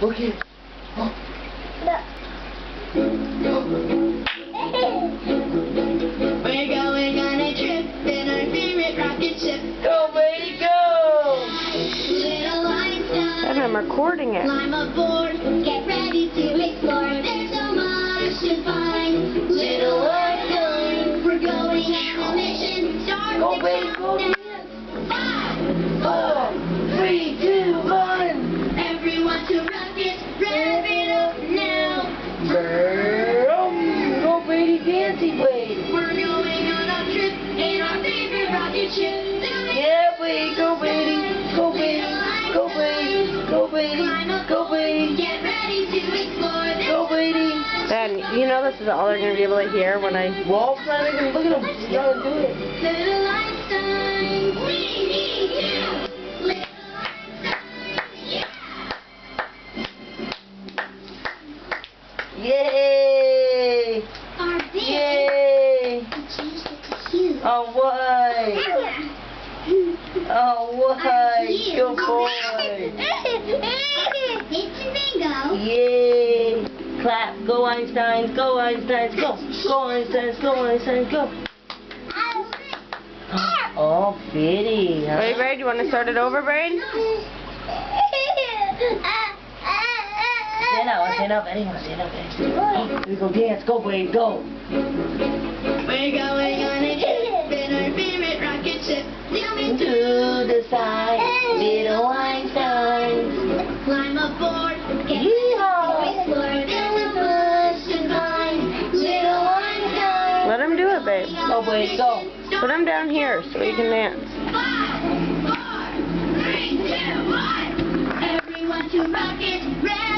Okay. We're going on a trip in our favorite rocket ship. Go, baby, go! Little Einstein, And I'm recording it. climb aboard, get ready to explore. There's so much to find. Little Einstein, we're going on a mission. Start Go, the baby, go. countdown. 5, 4, 3, 2, 1. everyone to rocket, rev it up now. Boom. Go, baby, dancey way. We're going on a trip in our favorite rocket ship. Yeah, baby, go, baby. Go, baby. Go, baby. Go, baby. Go, baby. Get ready to explore. Go, baby. Ben, you know this is all they're going to be able to hear when I... Well, look at him. You gotta do it. Little Einstein, we need you. Little Einstein, yeah. Yay! Our big Yay! changed it to huge. Oh, why? Oh, why? Good boy. It's a bingo. Yay! Clap. Go, Einsteins. Go, Einsteins. Go. Go, Einsteins. Go, Einsteins. Go. Oh, pretty. Huh? Hey, Braid, you want to start it over, Braid? Stand up. Stand up. Anyone. Stand up. Here we go dance. Go, babe. Go. We're going on a trip in our favorite rocket ship. Zooming To the side. Little Einsteins. climb aboard. Get Yeehaw! explore. There's so much to find. Little Einstein. Let him do it, babe. Go, babe. Go. Put him down here so he can dance. 5, 4, 3, 2, 1. Everyone to rocket, rev